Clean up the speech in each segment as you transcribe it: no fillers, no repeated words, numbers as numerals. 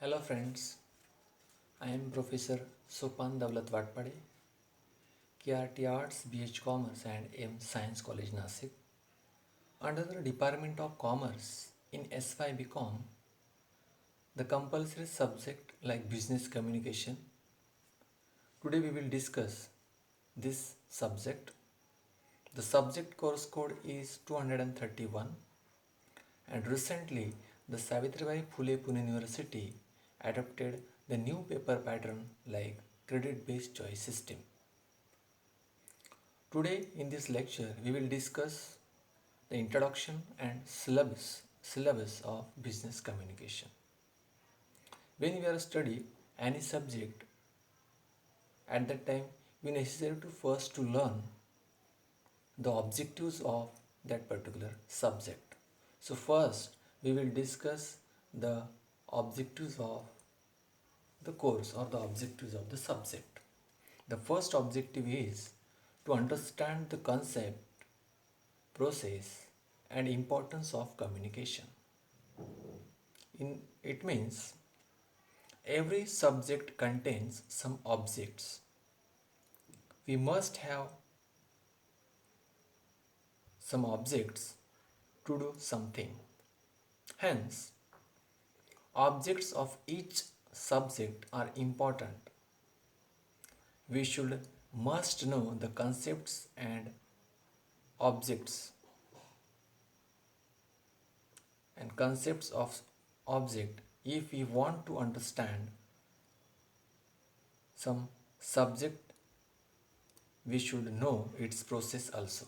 Hello friends, I am Professor Sopan Davlat Vatpade, KRT Arts, BH Commerce and M Science College Nasik. Under the Department of Commerce in S5 BCom, the compulsory subject like business communication. Today we will discuss this subject. The subject course code is 231 and recently the Savitribai Phule Pune University adopted the new paper pattern like credit based choice system. Today in this lecture we will discuss the introduction and syllabus of business communication. When we are studying any subject, at that time we necessary to first to learn the objectives of that particular subject. So first we will discuss the objectives of the course or the objectives of the subject. The first objective is to understand the concept, process and importance of communication. It means every subject contains some objects. We must have some objects to do something. Hence, objects of each subject are important. We should must know the concepts and objects of object if we want to understand some subject. We should know its process also.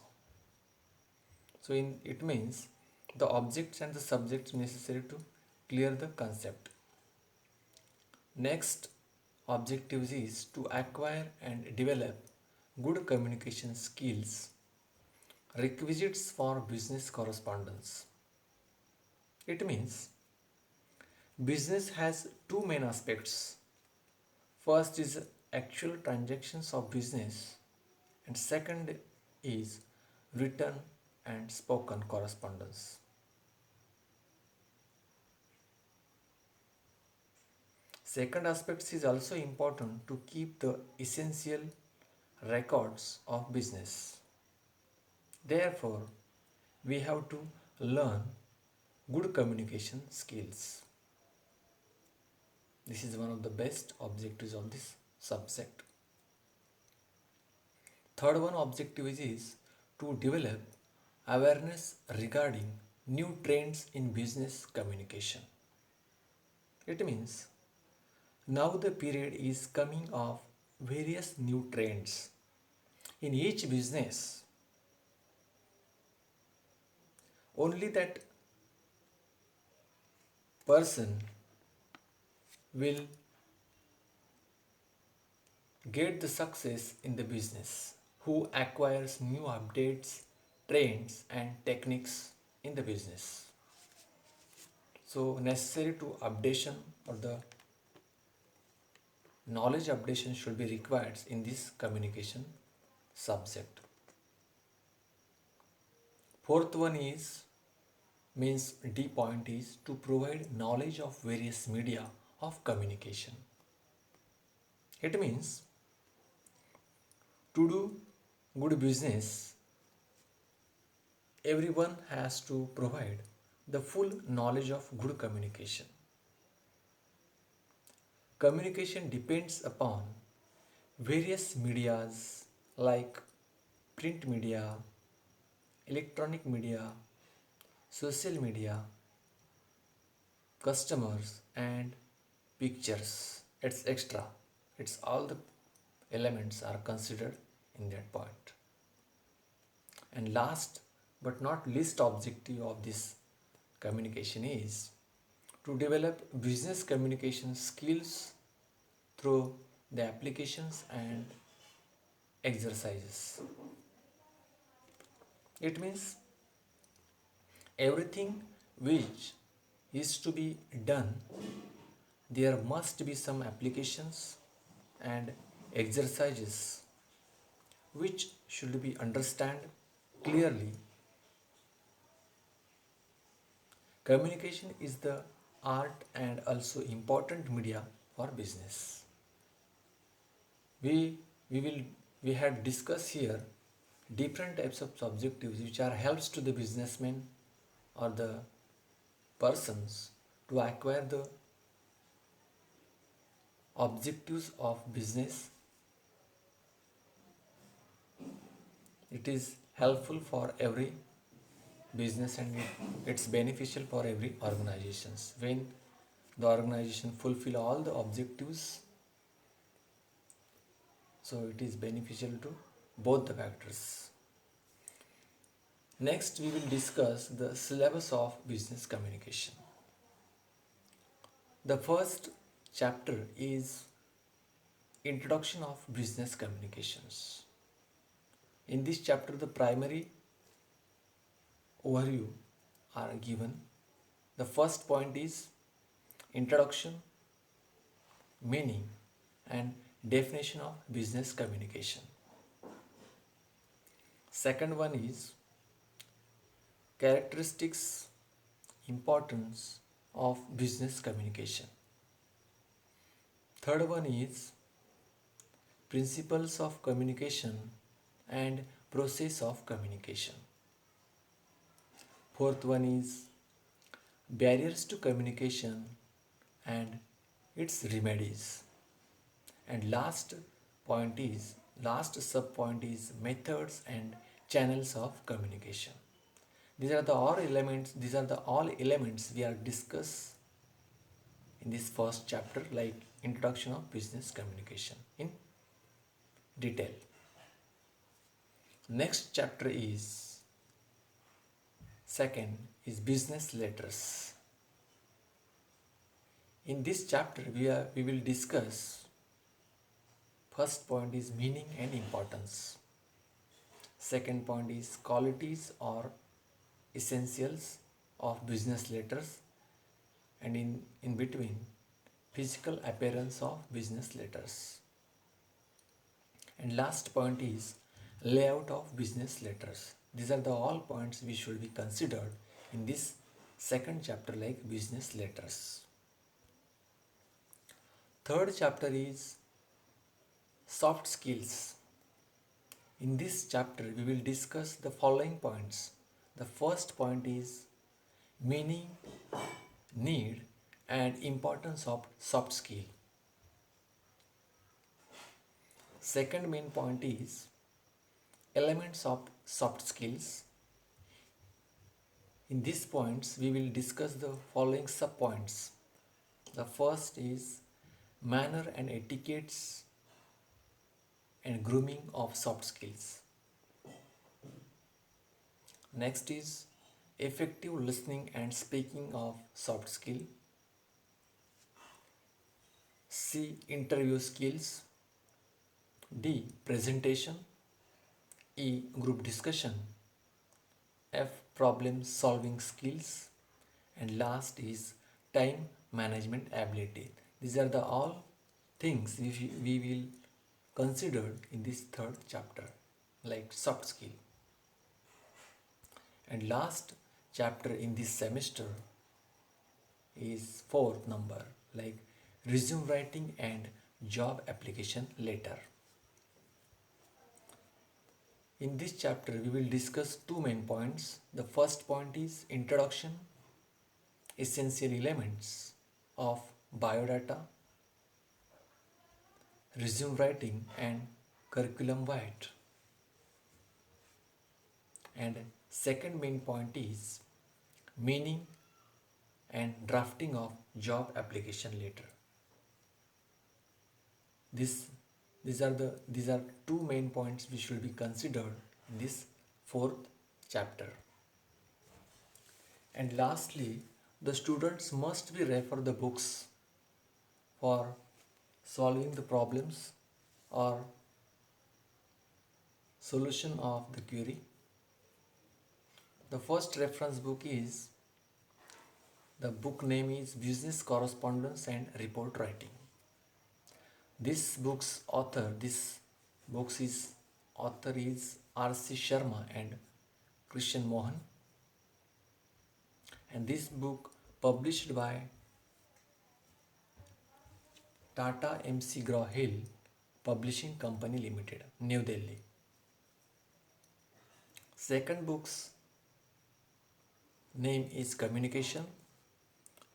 So it means the objects and the subjects necessary to clear the concept. Next objective is to acquire and develop good communication skills, requisites for business correspondence. It means business has two main aspects. First is actual transactions of business and second is written and spoken correspondence. Second aspect is also important to keep the essential records of business. Therefore, we have to learn good communication skills. This is one of the best objectives of this subject. Third one objective is to develop awareness regarding new trends in business communication. It means now the period is coming of various new trends in each business. Only that person will get the success in the business who acquires new updates, trends and techniques in the business. So necessary to updation or the knowledge updation should be required in this communication subject. Fourth one is means D point is to provide knowledge of various media of communication. It means to do good business, everyone has to provide the full knowledge of good communication. Communication depends upon various medias like print media, electronic media, social media, customers and pictures. It's extra. It's all the elements are considered in that point. And last but not least objective of this communication is to develop business communication skills through the applications and exercises. It means everything which is to be done, there must be some applications and exercises which should be understand clearly. Communication is the art and also important media for business. We had discussed here different types of objectives which are helps to the businessmen or the persons to acquire the objectives of business. It is helpful for every business and it's beneficial for every organizations. When the organization fulfill all the objectives, so it is beneficial to both the factors. Next, we will discuss the syllabus of business communication. The first chapter is Introduction of Business Communications. In this chapter, the primary overview are given. The first point is introduction, meaning, and definition of business communication. Second one is characteristics, importance of business communication. Third one is principles of communication and process of communication. Fourth one is barriers to communication and its remedies. And last sub point is methods and channels of communication. These are the all elements we are discuss in this first chapter, like introduction of business communication in detail. Next chapter is second is business letters. In this chapter we will discuss first point is meaning and importance. Second point is qualities or essentials of business letters, and in between physical appearance of business letters. And last point is layout of business letters. These are the all points we should be considered in this second chapter, like business letters. Third chapter is soft skills. In this chapter we will discuss the following points. The first point is meaning, need and importance of soft skill. Second main point is elements of soft skills. In these points we will discuss the following sub points. The first is manner and etiquettes and grooming of soft skills. Next is effective listening and speaking of soft skill. C. Interview skills. D. Presentation. E. Group discussion. F. Problem solving skills. And last is time management ability. These are the all things we will consider in this third chapter, like soft skill. And last chapter in this semester is fourth number, like resume writing and job application letter. In this chapter we will discuss two main points. The first point is introduction, essential elements of biodata, resume writing and curriculum vitae. And second main point is meaning and drafting of job application letter. These are two main points which will be considered in this fourth chapter. And lastly, the students must be refer the books for solving the problems or solution of the query. The first reference book is, the book name is Business Correspondence and Report Writing. This book's author is R.C. Sharma and Christian Mohan. And this book published by Tata MC Graw Hill Publishing Company Limited, New Delhi. Second book's name is Communication,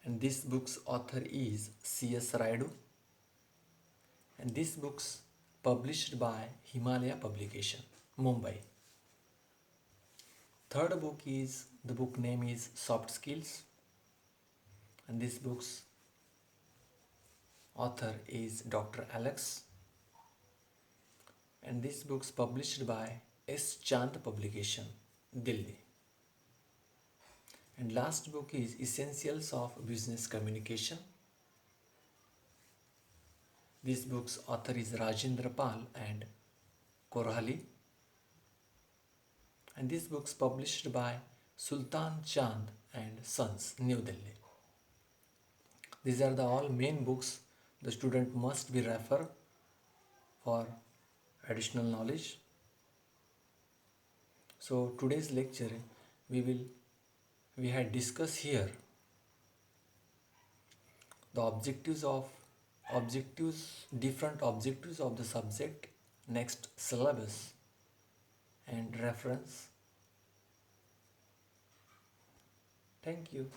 and this book's author is C.S. Raidu, and this book's published by Himalaya Publication, Mumbai. Third book is, the book name is Soft Skills, and this book's author is Dr. Alex, and this book's published by S. Chand Publication, Delhi. And last book is Essentials of Business Communication. This book's author is Rajendra Pal and Korhali, and this book's published by Sultan Chand and Sons, New Delhi. These are the all main books the student must be refer for additional knowledge. So today's lecture we had discussed here the different objectives of the subject, next syllabus and reference. Thank you.